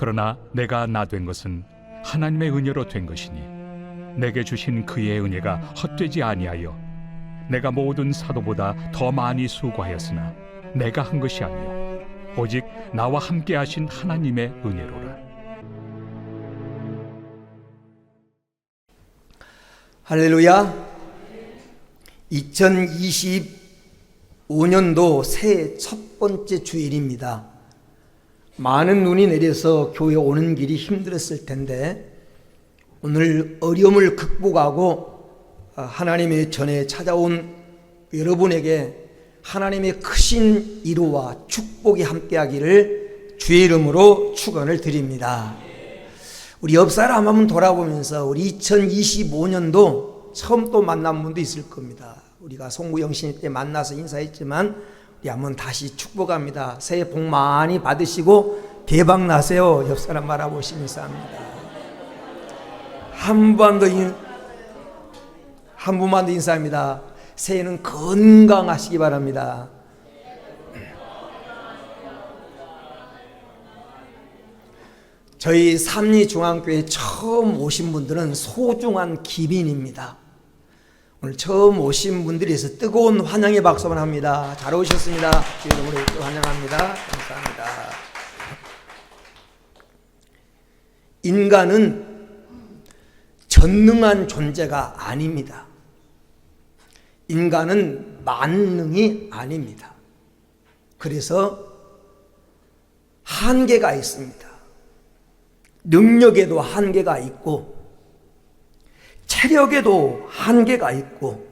그러나 내가 나 된 것은 하나님의 은혜로 된 것이니 내게 주신 그의 은혜가 헛되지 아니하여 내가 모든 사도보다 더 많이 수고하였으나 내가 한 것이 아니요 오직 나와 함께 하신 하나님의 은혜로라. 할렐루야. 2025년도 새해 첫 번째 주일입니다. 많은 눈이 내려서 교회 오는 길이 힘들었을 텐데 오늘 어려움을 극복하고 하나님의 전에 찾아온 여러분에게 하나님의 크신 위로와 축복이 함께하기를 주의 이름으로 축원을 드립니다. 우리 옆 사람 한번 돌아보면서 우리 2025년도 처음 또 만난 분도 있을 겁니다. 우리가 송구영신 때 만나서 인사했지만 우리 한번 다시 축복합니다. 새해 복 많이 받으시고 대박 나세요. 옆 사람 바라보시면서 합니다. 한 분만 더 인사합니다. 새해는 건강하시기 바랍니다. 저희 삼리중앙교회 처음 오신 분들은 소중한 기빈입니다. 오늘 처음 오신 분들이 있어서 뜨거운 환영의 박수만 합니다. 잘 오셨습니다. 주의 이름으로 환영합니다. 감사합니다. 인간은 전능한 존재가 아닙니다. 인간은 만능이 아닙니다. 그래서 한계가 있습니다. 능력에도 한계가 있고 체력에도 한계가 있고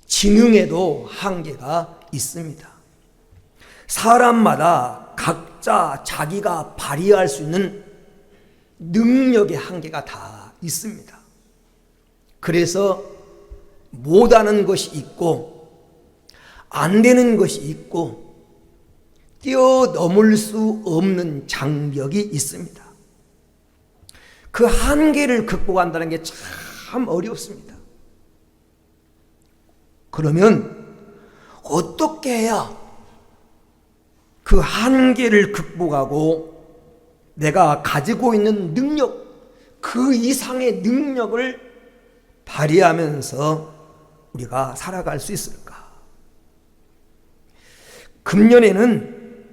지능에도 한계가 있습니다. 사람마다 각자 자기가 발휘할 수 있는 능력의 한계가 다 있습니다. 그래서 못하는 것이 있고 안 되는 것이 있고 뛰어넘을 수 없는 장벽이 있습니다. 그 한계를 극복한다는 게 참 어렵습니다. 그러면 어떻게 해야 그 한계를 극복하고 내가 가지고 있는 능력, 그 이상의 능력을 발휘하면서 우리가 살아갈 수 있을까? 금년에는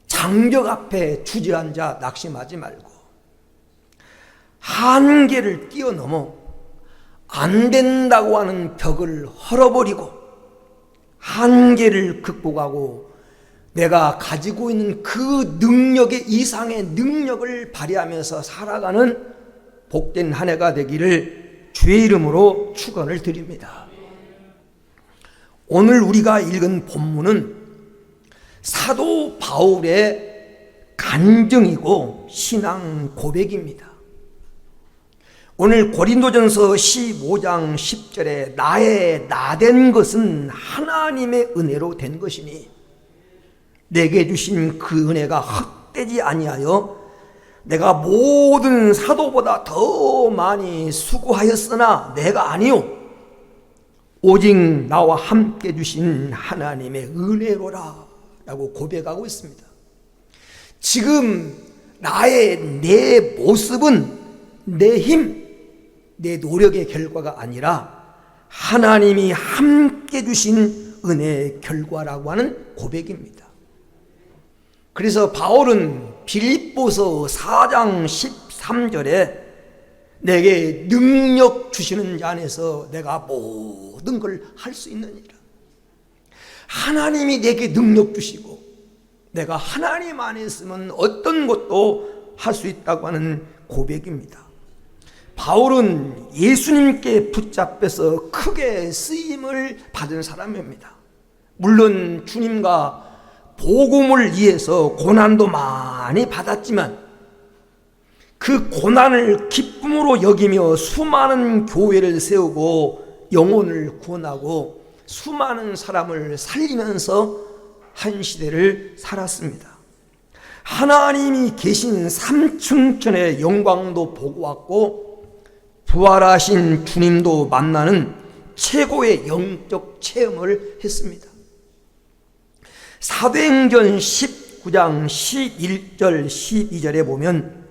장벽 앞에 주저앉아 낙심하지 말고 한계를 뛰어넘어 안 된다고 하는 벽을 헐어버리고 한계를 극복하고 내가 가지고 있는 그 능력의 이상의 능력을 발휘하면서 살아가는 복된 한 해가 되기를 주의 이름으로 축원을 드립니다. 오늘 우리가 읽은 본문은 사도 바울의 간증이고 신앙 고백입니다. 오늘 고린도전서 15장 10절에 나의 나된 것은 하나님의 은혜로 된 것이니 내게 주신 그 은혜가 헛되지 아니하여 내가 모든 사도보다 더 많이 수고하였으나 내가 아니요 오직 나와 함께 주신 하나님의 은혜로라 라고 고백하고 있습니다. 지금 내 모습은 내 힘, 내 노력의 결과가 아니라 하나님이 함께 주신 은혜의 결과라고 하는 고백입니다. 그래서 바울은 빌립보서 4장 13절에 내게 능력 주시는 자 안에서 내가 모든 걸 할 수 있느니라. 하나님이 내게 능력 주시고 내가 하나님 안에 있으면 어떤 것도 할 수 있다고 하는 고백입니다. 바울은 예수님께 붙잡혀서 크게 쓰임을 받은 사람입니다. 물론 주님과 복음을 위해서 고난도 많이 받았지만 그 고난을 기쁨으로 여기며 수많은 교회를 세우고 영혼을 구원하고 수많은 사람을 살리면서 한 시대를 살았습니다. 하나님이 계신 삼층천의 영광도 보고 왔고 부활하신 주님도 만나는 최고의 영적 체험을 했습니다. 사도행전 19장 11절 12절에 보면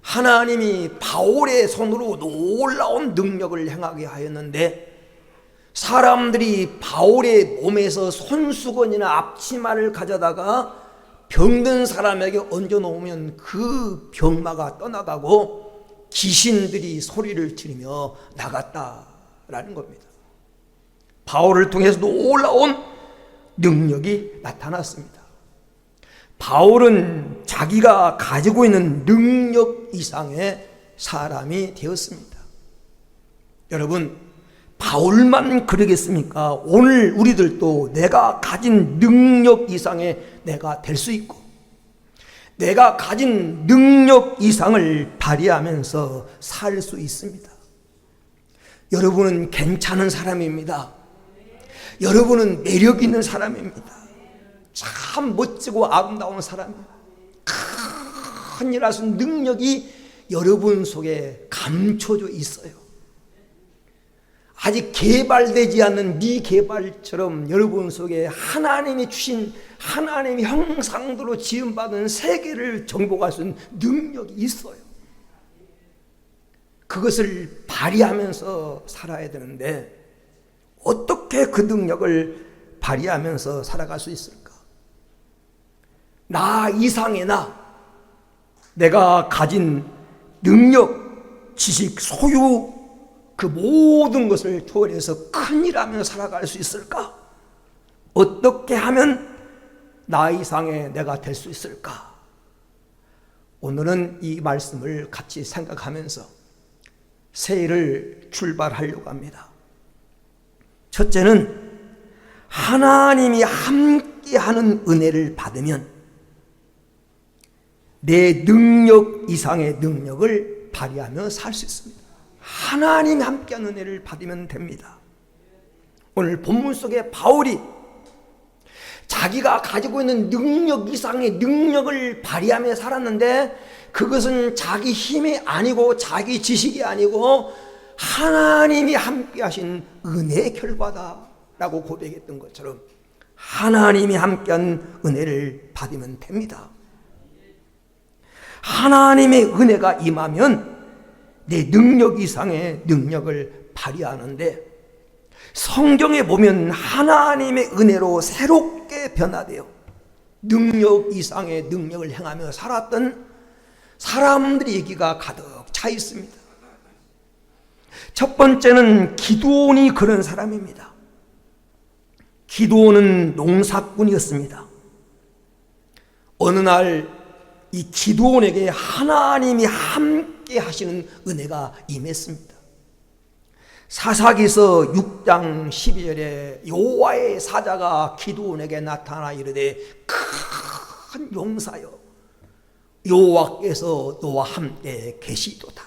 하나님이 바울의 손으로 놀라운 능력을 행하게 하였는데 사람들이 바울의 몸에서 손수건이나 앞치마를 가져다가 병든 사람에게 얹어놓으면 그 병마가 떠나가고 귀신들이 소리를 지르며 나갔다라는 겁니다. 바울을 통해서 놀라운 능력이 나타났습니다. 바울은 자기가 가지고 있는 능력 이상의 사람이 되었습니다. 여러분, 바울만 그러겠습니까? 오늘 우리들도 내가 가진 능력 이상의 내가 될 수 있고 내가 가진 능력 이상을 발휘하면서 살 수 있습니다. 여러분은 괜찮은 사람입니다. 여러분은 매력 있는 사람입니다. 참 멋지고 아름다운 사람입니다. 큰일 할 수 있는 능력이 여러분 속에 감춰져 있어요. 아직 개발되지 않는 미개발처럼 여러분 속에 하나님이 주신 하나님의 형상대로 지음받은 세계를 정복할 수 있는 능력이 있어요. 그것을 발휘하면서 살아야 되는데 어떻게 그 능력을 발휘하면서 살아갈 수 있을까? 나 이상의 내가 가진 능력, 지식, 소유 그 모든 것을 초월해서 큰일하며 살아갈 수 있을까? 어떻게 하면 나 이상의 내가 될 수 있을까? 오늘은 이 말씀을 같이 생각하면서 새해를 출발하려고 합니다. 첫째는 하나님이 함께하는 은혜를 받으면 내 능력 이상의 능력을 발휘하며 살 수 있습니다. 하나님이 함께하는 은혜를 받으면 됩니다. 오늘 본문 속에 바울이 자기가 가지고 있는 능력 이상의 능력을 발휘하며 살았는데 그것은 자기 힘이 아니고 자기 지식이 아니고 하나님이 함께하신 은혜의 결과다라고 고백했던 것처럼 하나님이 함께한 은혜를 받으면 됩니다. 하나님의 은혜가 임하면 내 능력 이상의 능력을 발휘하는데 성경에 보면 하나님의 은혜로 새롭게 변화되어 능력 이상의 능력을 행하며 살았던 사람들의 얘기가 가득 차 있습니다. 첫 번째는 기드온이 그런 사람입니다. 기드온은 농사꾼이었습니다. 어느 날 이 기드온에게 하나님이 함께 하시는 은혜가 임했습니다. 사사기서 6장 12절에 여호와의 사자가 기드온에게 나타나 이르되 큰 용사여 여호와께서 너와 함께 계시도다.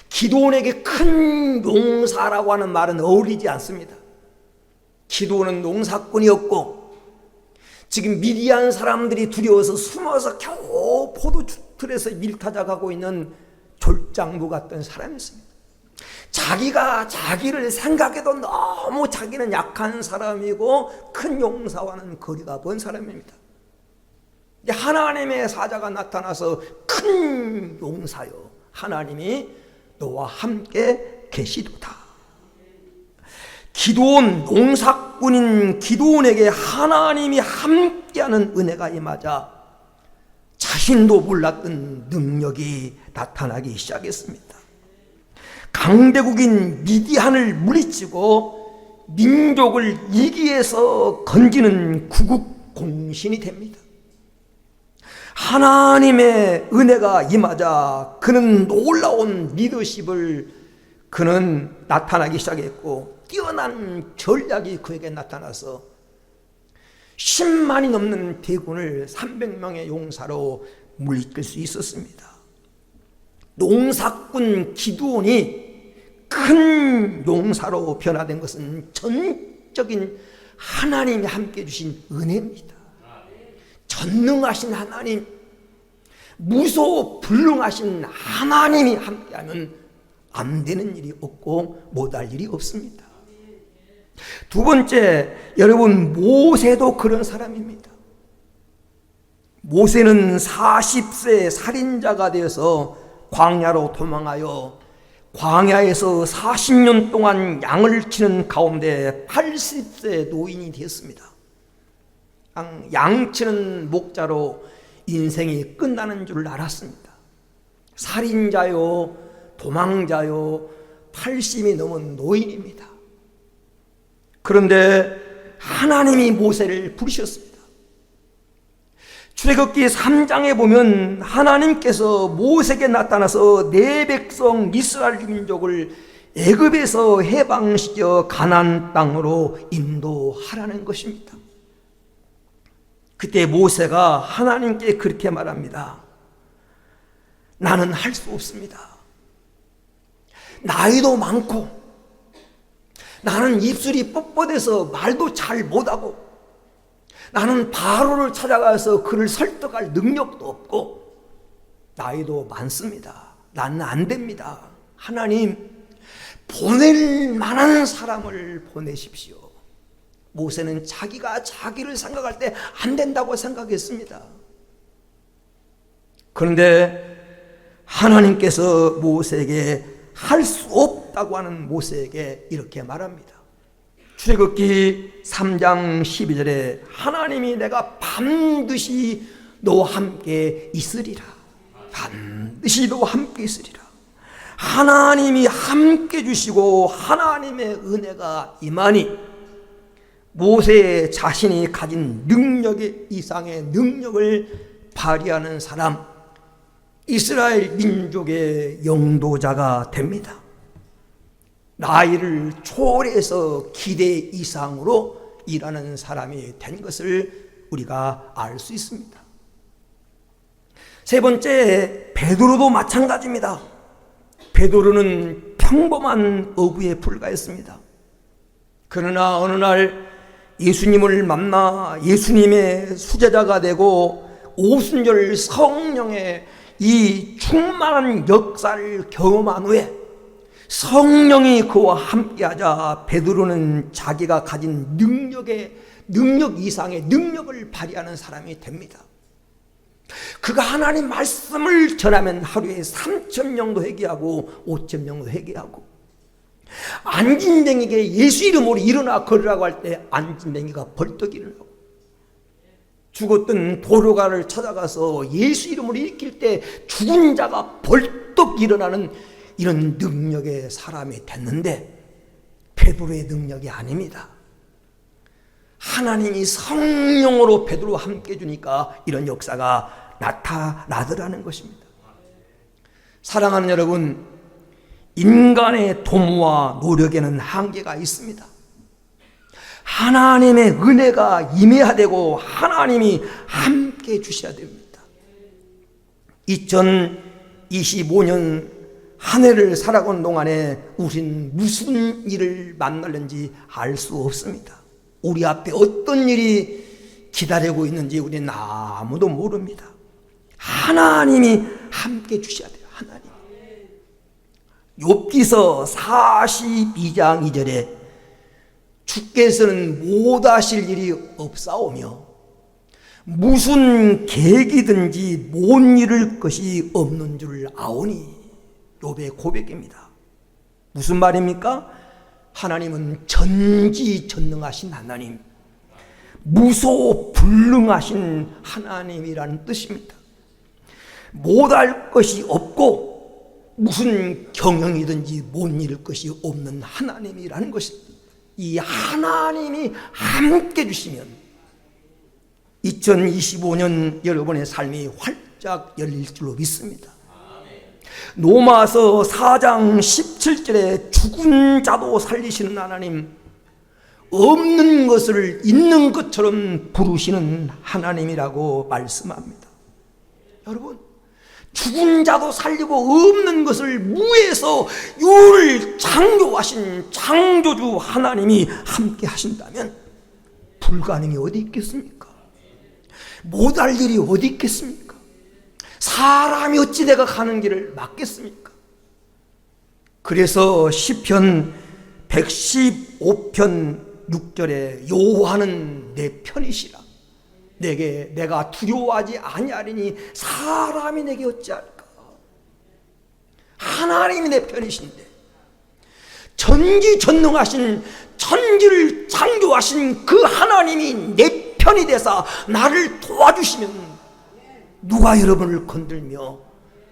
기드온에게 큰 용사라고 하는 말은 어울리지 않습니다. 기드온은 농사꾼이었고 지금 미디안 사람들이 두려워서 숨어서 겨우 포도틀에서 밀타작하고 있는 졸장부 같던 사람이었습니다. 자기가 자기를 생각해도 너무 자기는 약한 사람이고 큰 용사와는 거리가 먼 사람입니다. 하나님의 사자가 나타나서 큰 용사여 하나님이 너와 함께 계시도다. 기드온 농사꾼인 기드온에게 하나님이 함께하는 은혜가 임하자 자신도 몰랐던 능력이 나타나기 시작했습니다. 강대국인 미디안을 물리치고 민족을 이기에서 건지는 구국공신이 됩니다. 하나님의 은혜가 임하자 그는 놀라운 리더십을 그는 나타나기 시작했고 뛰어난 전략이 그에게 나타나서 10만이 넘는 대군을 300명의 용사로 물리칠 수 있었습니다. 농사꾼 기드온이 큰 용사로 변화된 것은 전적인 하나님이 함께 주신 은혜입니다. 전능하신 하나님, 무소불능하신 하나님이 함께하면 안 되는 일이 없고 못할 일이 없습니다. 두 번째, 여러분 모세도 그런 사람입니다. 모세는 40세 살인자가 되어서 광야로 도망하여 광야에서 40년 동안 양을 치는 가운데 80세 노인이 되었습니다. 양치는 목자로 인생이 끝나는 줄 알았습니다. 살인자요, 도망자요, 80이 넘은 노인입니다. 그런데 하나님이 모세를 부르셨습니다. 출애굽기 3장에 보면 하나님께서 모세에게 나타나서 내 백성 이스라엘 민족을 애굽에서 해방시켜 가나안 땅으로 인도하라는 것입니다. 그때 모세가 하나님께 그렇게 말합니다. 나는 할 수 없습니다. 나이도 많고 나는 입술이 뻣뻣해서 말도 잘 못하고 나는 바로를 찾아가서 그를 설득할 능력도 없고 나이도 많습니다. 나는 안 됩니다. 하나님, 보낼 만한 사람을 보내십시오. 모세는 자기가 자기를 생각할 때 안 된다고 생각했습니다. 그런데 하나님께서 모세에게 할 수 없다고 하는 모세에게 이렇게 말합니다. 출애굽기 3장 12절에 하나님이 내가 반드시 너와 함께 있으리라. 반드시 너와 함께 있으리라. 하나님이 함께 주시고 하나님의 은혜가 임하니 모세 자신이 가진 능력 이상의 능력을 발휘하는 사람, 이스라엘 민족의 영도자가 됩니다. 나이를 초월해서 기대 이상으로 일하는 사람이 된 것을 우리가 알 수 있습니다. 세 번째, 베드로도 마찬가지입니다. 베드로는 평범한 어부에 불과했습니다. 그러나 어느 날 예수님을 만나 예수님의 수제자가 되고 오순절 성령의 이 충만한 역사를 경험한 후에 성령이 그와 함께하자 베드로는 자기가 가진 능력 이상의 능력을 발휘하는 사람이 됩니다. 그가 하나님 말씀을 전하면 하루에 3,000명도 회개하고 5,000명도 회개하고, 안진뱅이에게 예수 이름으로 일어나 걸으라고 할 때 안진뱅이가 벌떡 일어나고, 죽었던 도로가를 찾아가서 예수 이름으로 일으킬 때 죽은 자가 벌떡 일어나는 이런 능력의 사람이 됐는데 베드로의 능력이 아닙니다. 하나님이 성령으로 베드로와 함께 주니까 이런 역사가 나타나더라는 것입니다. 사랑하는 여러분, 인간의 도모와 노력에는 한계가 있습니다. 하나님의 은혜가 임해야 되고 하나님이 함께 주셔야 됩니다. 2025년 한 해를 살아온 동안에 우린 무슨 일을 만날는지 알 수 없습니다. 우리 앞에 어떤 일이 기다리고 있는지 우리는 아무도 모릅니다. 하나님이 함께 주셔야 돼요. 하나님. 욥기서 42장 2절에 주께서는 못하실 일이 없사오며 무슨 계기든지 못 이룰 것이 없는 줄 아오니. 욥의 고백입니다. 무슨 말입니까? 하나님은 전지전능하신 하나님, 무소불능하신 하나님이라는 뜻입니다. 못할 것이 없고 무슨 경영이든지 못 이룰 것이 없는 하나님이라는 것입니다. 이 하나님이 함께 주시면 2025년 여러분의 삶이 활짝 열릴 줄로 믿습니다. 로마서 4장 17절에 죽은 자도 살리시는 하나님, 없는 것을 있는 것처럼 부르시는 하나님이라고 말씀합니다. 여러분, 죽은 자도 살리고 없는 것을 무에서 유를 창조하신 창조주 하나님이 함께 하신다면 불가능이 어디 있겠습니까? 못할 일이 어디 있겠습니까? 사람이 어찌 내가 가는 길을 막겠습니까? 그래서 시편 115편 6절에 여호와는 내 편이시라, 내가 두려워하지 아니하리니 사람이 내게 어찌할까. 하나님이 내 편이신데, 전지전능하신 천지를 창조하신 그 하나님이 내 편이 되사 나를 도와주시면 누가 여러분을 건들며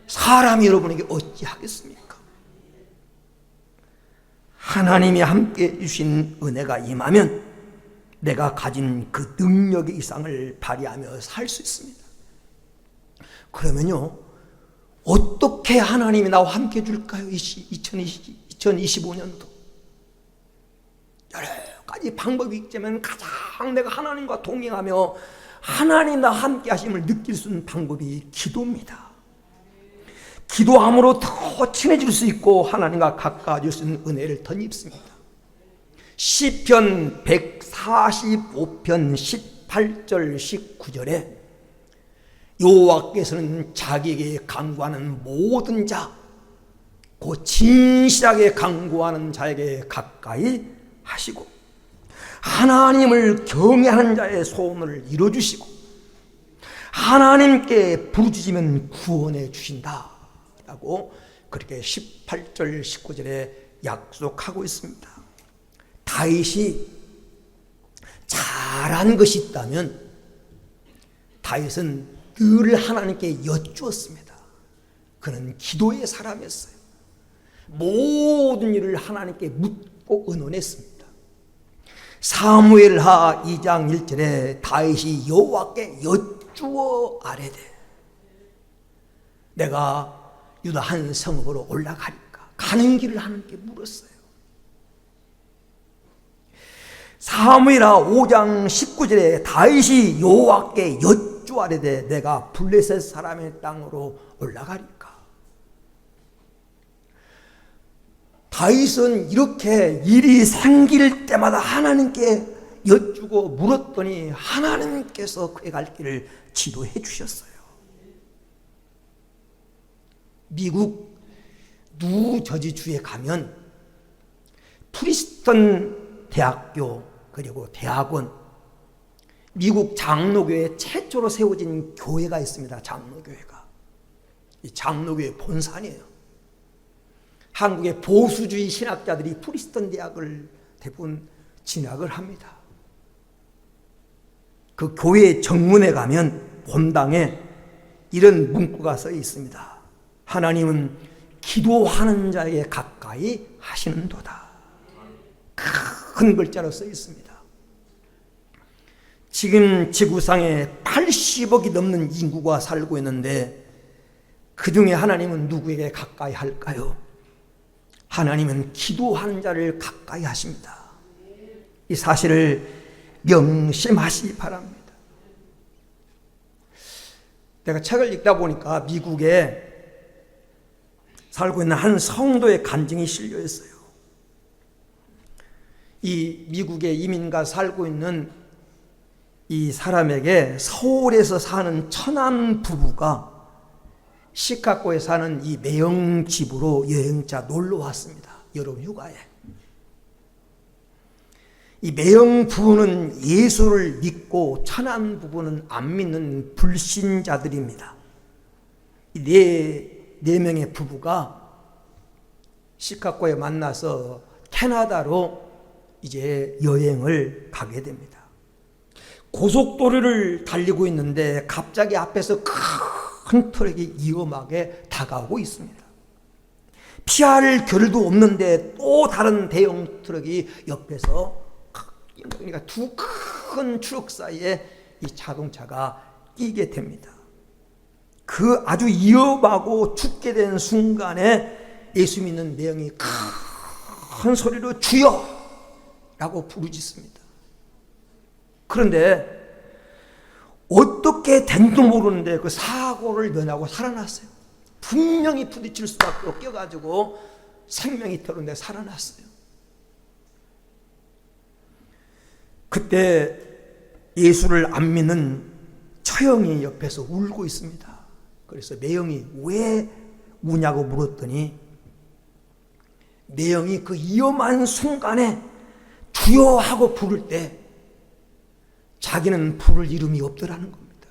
사람이 여러분에게 어찌하겠습니까? 하나님이 함께 주신 은혜가 임하면 내가 가진 그 능력의 이상을 발휘하며 살 수 있습니다. 그러면요, 어떻게 하나님이 나와 함께 해줄까요? 2025년도 여러 가지 방법이 있지만 가장 내가 하나님과 동행하며 하나님 나와 함께 하심을 느낄 수 있는 방법이 기도입니다. 기도함으로 더 친해질 수 있고 하나님과 가까워질 수 있는 은혜를 덧입습니다. 시편 145편 18절 19절에 여호와께서는 자기에게 간구하는 모든 자, 곧 진실하게 간구하는 자에게 가까이 하시고 하나님을 경외하는 자의 소원을 이루어주시고 하나님께 부르짖으면 구원해 주신다 라고 그렇게 18절 19절에 약속하고 있습니다. 다윗이 잘한 것이 있다면 다윗은 늘 하나님께 여쭈었습니다. 그는 기도의 사람이었어요. 모든 일을 하나님께 묻고 의논했습니다. 사무엘하 2장 1절에 다윗이 여호와께 여쭈어 아뢰되 내가 유다 한 성읍으로 올라가리까 가는 길을 하나님께 물었어요. 사무엘하 5장 19절에 다윗이 여호와께 여쭈아뢰되 내가 블레셋 사람의 땅으로 올라가리까. 다윗은 이렇게 일이 생길 때마다 하나님께 여쭈고 물었더니 하나님께서 그의 갈 길을 지도해 주셨어요. 미국 뉴저지주에 가면 프리스턴 대학교 그리고 대학원, 미국 장로교회 최초로 세워진 교회가 있습니다. 장로교회가. 이 장로교회 본산이에요. 한국의 보수주의 신학자들이 프리스턴 대학을 대부분 진학을 합니다. 그 교회 정문에 가면 본당에 이런 문구가 써 있습니다. 하나님은 기도하는 자에게 가까이 하시는도다. 큰 글자로 써 있습니다. 지금 지구상에 80억이 넘는 인구가 살고 있는데 그 중에 하나님은 누구에게 가까이 할까요? 하나님은 기도하는 자를 가까이 하십니다. 이 사실을 명심하시기 바랍니다. 내가 책을 읽다 보니까 미국에 살고 있는 한 성도의 간증이 실려 있어요. 이 미국에 이민가 살고 있는 이 사람에게 서울에서 사는 처남 부부가 시카고에 사는 이 매형 집으로 여행자 놀러 왔습니다. 여름 휴가에. 이 매형 부부는 예수를 믿고 처남 부부는 안 믿는 불신자들입니다. 이 네 명의 부부가 시카고에 만나서 캐나다로 이제 여행을 가게 됩니다. 고속도로를 달리고 있는데 갑자기 앞에서 큰 트럭이 위험하게 다가오고 있습니다. 피할 겨를도 없는데 또 다른 대형 트럭이 옆에서 그러니까 두 큰 트럭 사이에 이 자동차가 끼게 됩니다. 그 아주 위험하고 죽게 된 순간에 예수 믿는 내용이 큰 소리로 주여! 라고 부르짖습니다. 그런데 어떻게 된도 모르는데 그 사고를 면하고 살아났어요. 분명히 부딪힐 수밖에 없어가지고 생명이 터는데 살아났어요. 그때 예수를 안 믿는 처형이 옆에서 울고 있습니다. 그래서 매형이 왜 우냐고 물었더니 매형이 그 위험한 순간에 주여 하고 부를 때 자기는 부를 이름이 없더라는 겁니다.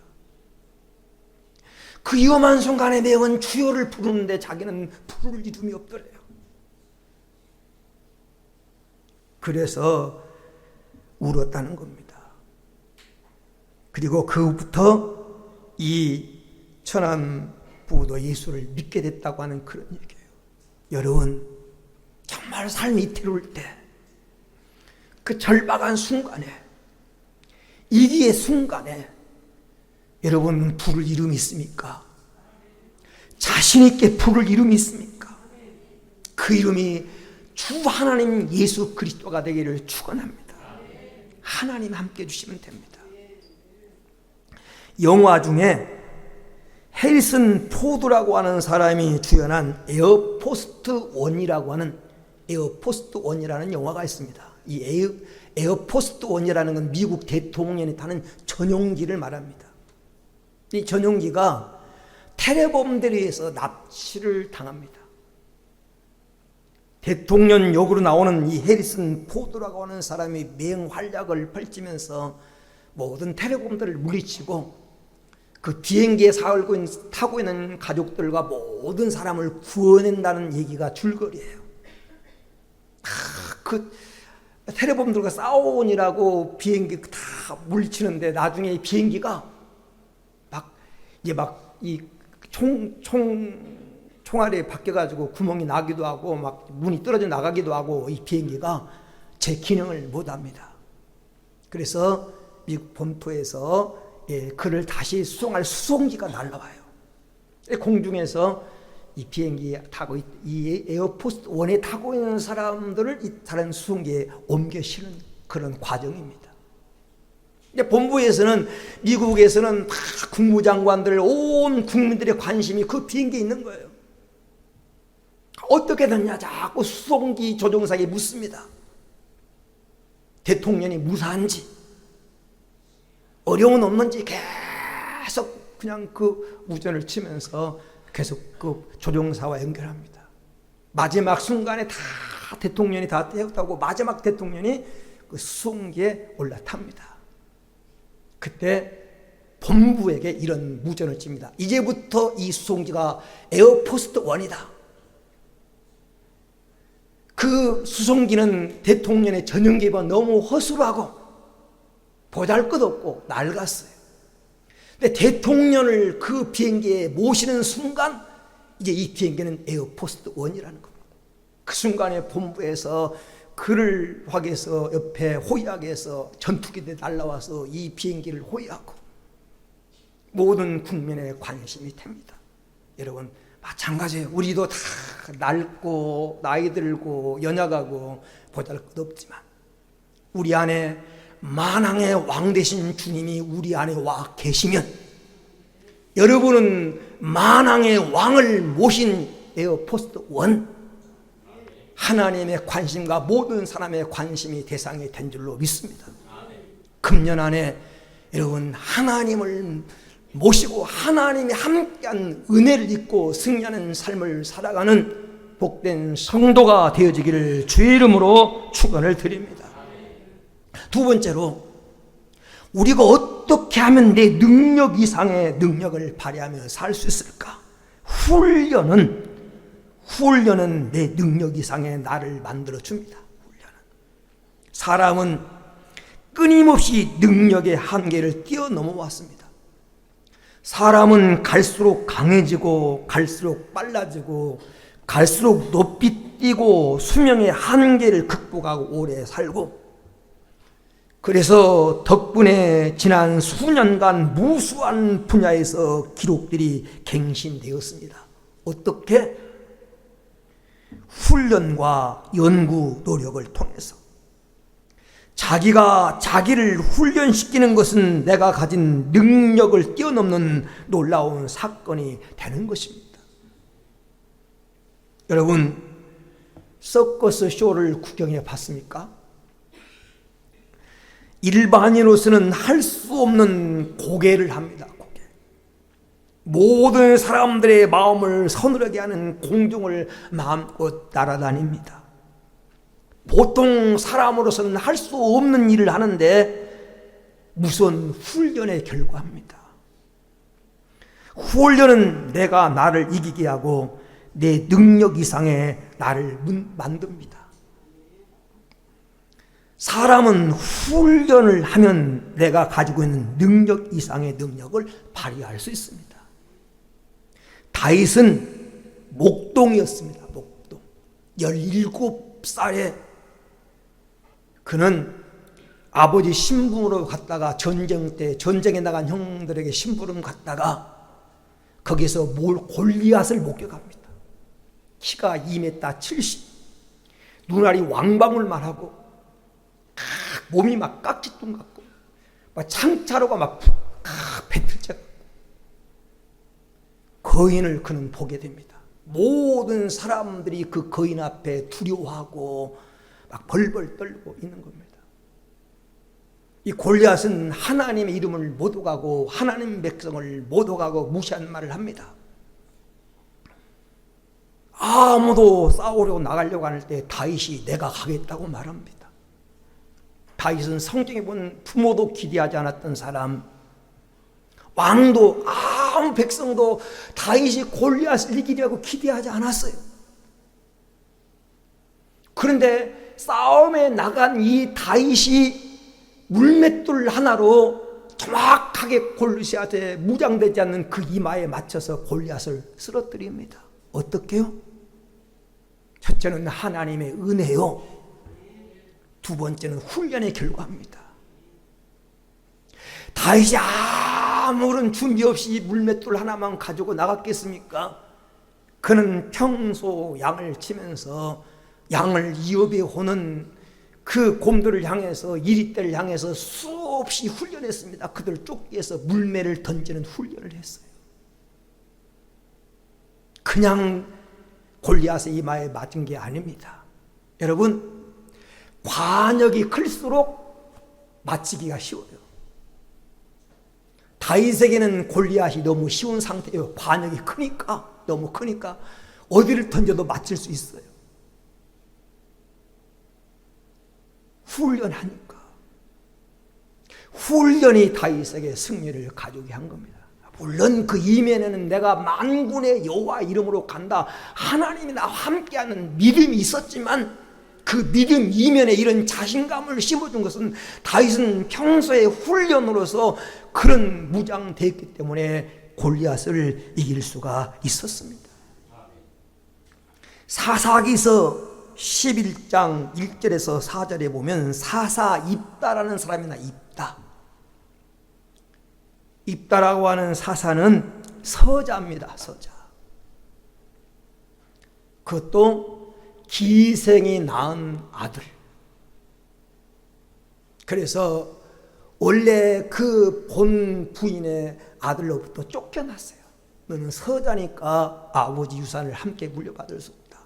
그 위험한 순간에 매번 주여를 부르는데 자기는 부를 이름이 없더래요. 그래서 울었다는 겁니다. 그리고 그 후부터 이 천한 부도 예수를 믿게 됐다고 하는 그런 얘기예요. 여러분, 정말 삶이 이태로울 때, 그 절박한 순간에, 이기의 순간에 여러분 부를 이름이 있습니까? 자신 있게 부를 이름이 있습니까? 그 이름이 주 하나님 예수 그리스도가 되기를 축원합니다. 하나님 함께 해주시면 됩니다. 영화 중에 해리슨 포드라고 하는 사람이 주연한 에어포스트 원이라고 하는 에어포스트 원이라는 영화가 있습니다. 이 에어포스트 원이라는 건 미국 대통령이 타는 전용기를 말합니다. 이 전용기가 테러범들에 의해서 납치를 당합니다. 대통령 역으로 나오는 이 해리슨 포드라고 하는 사람이 맹활약을 펼치면서 모든 테러범들을 물리치고 그 비행기에 타고 있는 가족들과 모든 사람을 구원한다는 얘기가 줄거리예요. 그 테러범들과 싸우니라고 비행기 다 물리치는데 나중에 이 비행기가 이 총알이 바뀌어가지고 구멍이 나기도 하고 막 문이 떨어져 나가기도 하고 이 비행기가 제 기능을 못합니다. 그래서 미국 본토에서 그를 다시 수송할 수송기가 날라와요. 공중에서 이 비행기 타고 이 에어포스트 원에 타고 있는 사람들을 이 다른 수송기에 옮겨 실은 그런 과정입니다. 본부에서는 미국에서는 다 국무장관들 온 국민들의 관심이 그 비행기에 있는 거예요. 어떻게 됐냐 자꾸 수송기 조종사에게 묻습니다. 대통령이 무사한지 어려움은 없는지 계속 그냥 그 우전을 치면서 계속 그 조종사와 연결합니다. 마지막 순간에 다 대통령이 다 태웠다고 마지막 대통령이 그 수송기에 올라탑니다. 그때 본부에게 이런 무전을 칩니다. 이제부터 이 수송기가 에어포스트 원이다. 그 수송기는 대통령의 전용기보다 너무 허술하고 보잘것없고 낡았어요. 근데 대통령을 그 비행기에 모시는 순간 이제 이 비행기는 에어포스트 원이라는 겁니다. 그 순간에 본부에서 그를 확해서 옆에 호위하게해서 전투기들이 날라와서 이 비행기를 호위하고 모든 국민의 관심이 됩니다. 여러분 마찬가지예요. 우리도 다 낡고 나이 들고 연약하고 보잘것없지만 우리 안에 만왕의 왕 되신 주님이 우리 안에 와 계시면 여러분은 만왕의 왕을 모신 에어포스트 원 하나님의 관심과 모든 사람의 관심이 대상이 된 줄로 믿습니다. 금년 안에 여러분 하나님을 모시고 하나님이 함께한 은혜를 입고 승리하는 삶을 살아가는 복된 성도가 되어지기를 주의 이름으로 축원을 드립니다. 두 번째로 우리가 어떻게 하면 내 능력 이상의 능력을 발휘하며 살 수 있을까? 훈련은 내 능력 이상의 나를 만들어줍니다. 사람은 끊임없이 능력의 한계를 뛰어넘어 왔습니다. 사람은 갈수록 강해지고 갈수록 빨라지고 갈수록 높이 뛰고 수명의 한계를 극복하고 오래 살고 그래서 덕분에 지난 수년간 무수한 분야에서 기록들이 갱신되었습니다. 어떻게? 훈련과 연구 노력을 통해서 자기가 자기를 훈련시키는 것은 내가 가진 능력을 뛰어넘는 놀라운 사건이 되는 것입니다. 여러분 서커스 쇼를 구경해 봤습니까? 일반인으로서는 할 수 없는 고개를 합니다. 고개. 모든 사람들의 마음을 서늘하게 하는 공중을 마음껏 날아다닙니다. 보통 사람으로서는 할 수 없는 일을 하는데 무서운 훈련의 결과입니다. 훈련은 내가 나를 이기게 하고 내 능력 이상의 나를 만듭니다. 사람은 훈련을 하면 내가 가지고 있는 능력 이상의 능력을 발휘할 수 있습니다. 다윗은 목동이었습니다. 목동. 17살에 그는 아버지 심부름으로 갔다가 전쟁에 나간 형들에게 심부름 갔다가 거기서 골리앗을 목격합니다. 키가 2m 70, 눈알이 왕방울만 하고 몸이 막 깍지똥 같고 막 창자로가 막 배틀자 같고 거인을 그는 보게 됩니다. 모든 사람들이 그 거인 앞에 두려워하고 막 벌벌 떨고 있는 겁니다. 이 골리앗은 하나님의 이름을 못 오가고 하나님 백성을 못 오가고 무시한 말을 합니다. 아무도 싸우려고 나가려고 할 때 다윗이 내가 가겠다고 말합니다. 다윗은 성경에 보면 부모도 기대하지 않았던 사람, 왕도 아무 백성도 다윗이 골리앗을 이기려고 기대하지 않았어요. 그런데 싸움에 나간 이 다윗이 물맷돌 하나로 정확하게 골리앗에 무장되지 않는 그 이마에 맞춰서 골리앗을 쓰러뜨립니다. 어떻게요? 첫째는 하나님의 은혜요, 두 번째는 훈련의 결과입니다. 다윗이 아무런 준비 없이 물맷돌 하나만 가지고 나갔겠습니까? 그는 평소 양을 치면서 양을 이업해 오는 그 곰들을 향해서, 이리떼를 향해서 수없이 훈련했습니다. 그들 쫓기 위해서 물매를 던지는 훈련을 했어요. 그냥 골리앗의 이마에 맞은 게 아닙니다. 여러분, 관역이 클수록 맞히기가 쉬워요. 다윗에게는 골리앗이 너무 쉬운 상태예요. 관역이 크니까, 너무 크니까 어디를 던져도 맞힐 수 있어요. 훈련하니까. 훈련이 다윗에게 승리를 가져오게 한 겁니다. 물론 그 이면에는 내가 만군의 여호와 이름으로 간다, 하나님이 나와 함께하는 믿음이 있었지만 그 믿음 이면에 이런 자신감을 심어준 것은 다윗은 평소의 훈련으로서 그런 무장되었기 때문에 골리앗을 이길 수가 있었습니다. 사사기서 11장 1절에서 4절에 보면 사사 입다라는 사람이 나. 입다라고 하는 사사는 서자입니다. 서자. 그것도 기생이 낳은 아들. 그래서 원래 그 본 부인의 아들로부터 쫓겨났어요. 너는 서자니까 아버지 유산을 함께 물려받을 수 없다.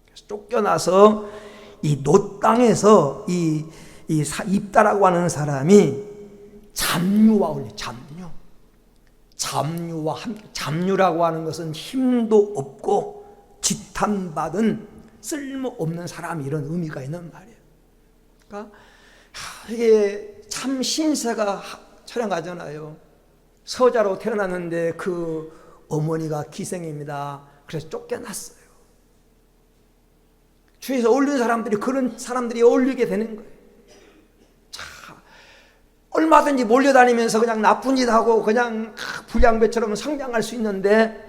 그래서 쫓겨나서 이 노 땅에서 이 입다라고 하는 사람이 잡류와 올려. 잡류와 함께. 잡류라고 하는 것은 힘도 없고 지탄받은 쓸모없는 사람, 이런 의미가 있는 말이에요. 그러니까 이게 참 신세가 촬영하잖아요. 서자로 태어났는데 그 어머니가 기생입니다. 그래서 쫓겨났어요. 주위에서 어울리는 사람들이 그런 사람들이 어울리게 되는 거예요. 얼마든지 몰려다니면서 그냥 나쁜 짓 하고 그냥 불량배처럼 성장할 수 있는데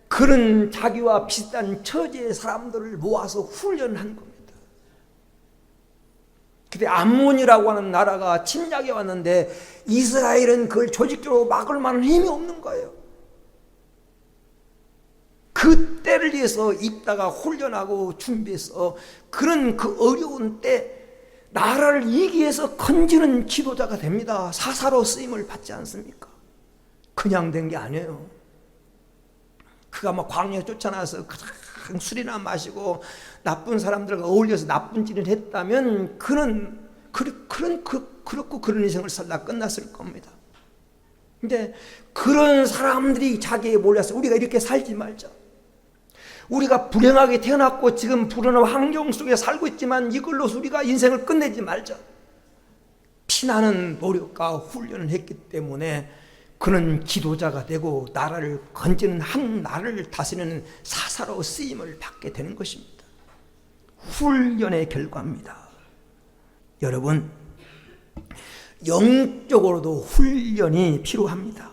그런 자기와 비슷한 처지의 사람들을 모아서 훈련한 겁니다. 근데 암몬이라고 하는 나라가 침략해 왔는데 이스라엘은 그걸 조직적으로 막을 만한 힘이 없는 거예요. 그 때를 위해서 입다가 훈련하고 준비해서 그런 그 어려운 때 나라를 이기기 위해서 건지는 지도자가 됩니다. 사사로 쓰임을 받지 않습니까? 그냥 된 게 아니에요. 그가 막 광야에 쫓아나서 그냥 술이나 마시고 나쁜 사람들과 어울려서 나쁜 짓을 했다면 그는 그렇고 그런 인생을 살다 끝났을 겁니다. 근데 그런 사람들이 자기에 몰려서 우리가 이렇게 살지 말자. 우리가 불행하게 태어났고 지금 불운한 환경 속에 살고 있지만 이걸로 우리가 인생을 끝내지 말자. 피나는 노력과 훈련을 했기 때문에 그는 기도자가 되고 나라를 건지는 한 나라를 다스리는 사사로 쓰임을 받게 되는 것입니다. 훈련의 결과입니다. 여러분, 영적으로도 훈련이 필요합니다.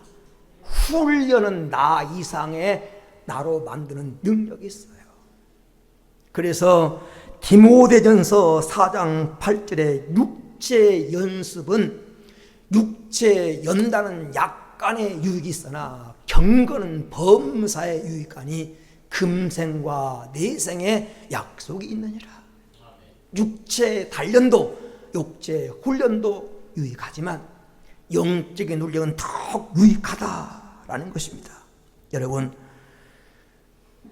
훈련은 나 이상의 나로 만드는 능력이 있어요. 그래서 디모데전서 4장 8절에 육체 연습은 육체 연다는 약간의 유익이 있으나 경건은 범사에 유익하니 금생과 내생의 약속이 있느니라. 육체 단련도 육체 훈련도 유익하지만 영적인 훈련은 더욱 유익하다라는 것입니다. 여러분,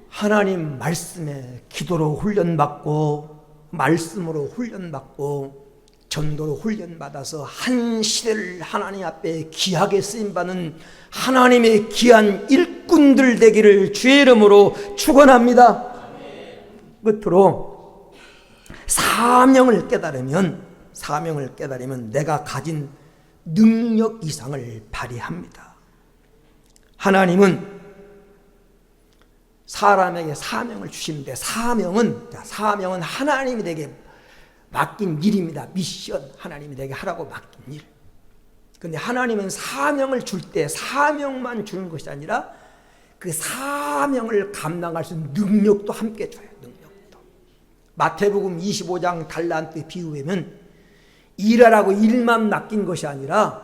하나님 말씀에 기도로 훈련받고 말씀으로 훈련받고 전도로 훈련받아서 한 시대를 하나님 앞에 귀하게 쓰임받는 하나님의 귀한 일꾼들 되기를 주의 이름으로 축원합니다. 끝으로 사명을 깨달으면 내가 가진 능력 이상을 발휘합니다. 하나님은 사람에게 사명을 주시는데 사명은 하나님이 내게 맡긴 일입니다. 미션, 하나님이 내게 하라고 맡긴 일. 그런데 하나님은 사명을 줄 때 사명만 주는 것이 아니라 그 사명을 감당할 수 있는 능력도 함께 줘요. 능력도. 마태복음 25장 달란트 비유에는 일하라고 일만 맡긴 것이 아니라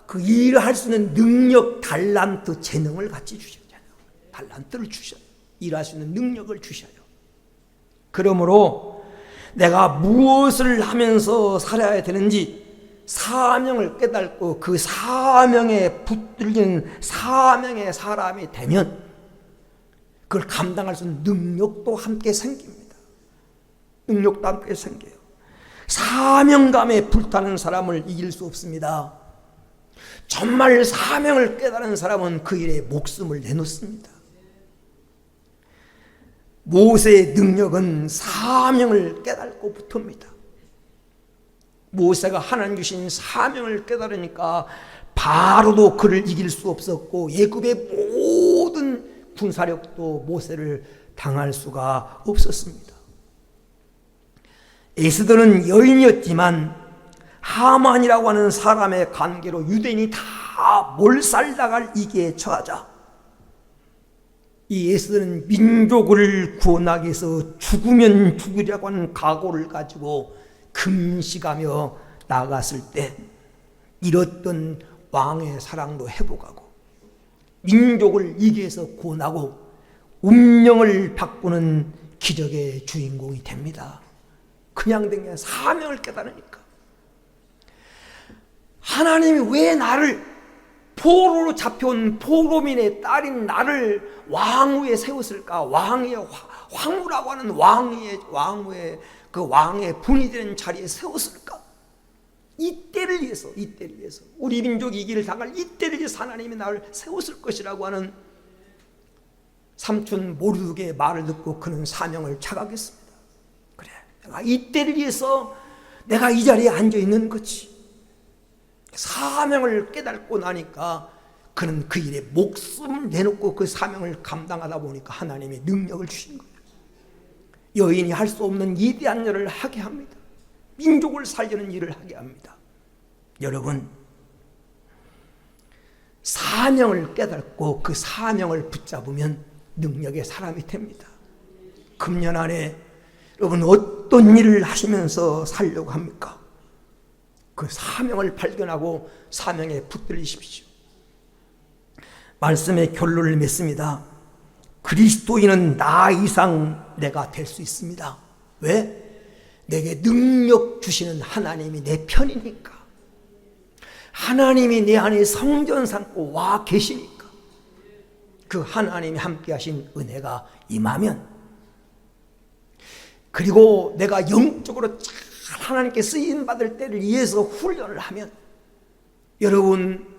그 일을 할 수 있는 능력, 달란트, 재능을 같이 주셨잖아요. 달란트를 주셔요. 일할 수 있는 능력을 주셔요. 그러므로 내가 무엇을 하면서 살아야 되는지 사명을 깨닫고 그 사명에 붙들린 사명의 사람이 되면 그걸 감당할 수 있는 능력도 함께 생깁니다. 능력도 함께 생겨요. 사명감에 불타는 사람을 이길 수 없습니다. 정말 사명을 깨달은 사람은 그 일에 목숨을 내놓습니다. 모세의 능력은 사명을 깨닫고 붙습니다. 모세가 하나님 주신 사명을 깨달으니까 바로도 그를 이길 수 없었고 애굽의 모든 군사력도 모세를 당할 수가 없었습니다. 에스더는 여인이었지만 하만이라고 하는 사람의 관계로 유대인이 다 몰살당할 위기에 처하자 이 에스더는 민족을 구원하기 위해서 죽으면 죽으려고 하는 각오를 가지고 금식하며 나갔을 때 잃었던 왕의 사랑도 회복하고 민족을 이기기 위해서 구원하고 운명을 바꾸는 기적의 주인공이 됩니다. 그냥 된 게 사명을 깨달으니까. 하나님이 왜 나를 포로로 잡혀온 포로민의 딸인 나를 왕위에 세웠을까? 황후라고 하는 왕후의 그 왕의 분이 되는 자리에 세웠을까? 이때를 위해서 우리 민족이 이기를 당할 이때를 위해서 하나님이 나를 세웠을 것이라고 하는 삼촌 모르드게의 말을 듣고 그는 사명을 착각했습니다. 그래, 내가 이때를 위해서 내가 이 자리에 앉아 있는 거지. 사명을 깨닫고 나니까 그는 그 일에 목숨을 내놓고 그 사명을 감당하다 보니까 하나님이 능력을 주신 거예요. 여인이 할 수 없는 위대한 일을 하게 합니다. 민족을 살리는 일을 하게 합니다. 여러분, 사명을 깨닫고 그 사명을 붙잡으면 능력의 사람이 됩니다. 금년 안에 여러분 어떤 일을 하시면서 살려고 합니까? 그 사명을 발견하고 사명에 붙들리십시오. 말씀의 결론을 맺습니다. 그리스도인은 나 이상 내가 될 수 있습니다. 왜? 내게 능력 주시는 하나님이 내 편이니까. 하나님이 내 안에 성전 삼고 와 계시니까. 그 하나님이 함께 하신 은혜가 임하면, 그리고 내가 영적으로 잘 하나님께 쓰임받을 때를 위해서 훈련을 하면, 여러분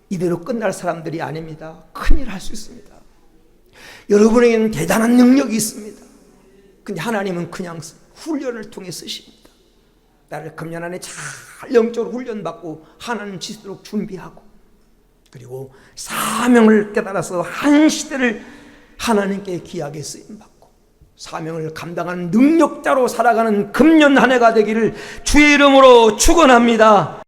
이대로 끝날 사람들이 아닙니다. 큰일 할 수 있습니다. 여러분에게는 대단한 능력이 있습니다. 근데 하나님은 그냥 훈련을 통해 쓰십니다. 나를 금년 안에 잘 영적으로 훈련받고 하나님 지도록 준비하고, 그리고 사명을 깨달아서 한 시대를 하나님께 귀하게 쓰임받고 사명을 감당하는 능력자로 살아가는 금년 한 해가 되기를 주의 이름으로 축원합니다.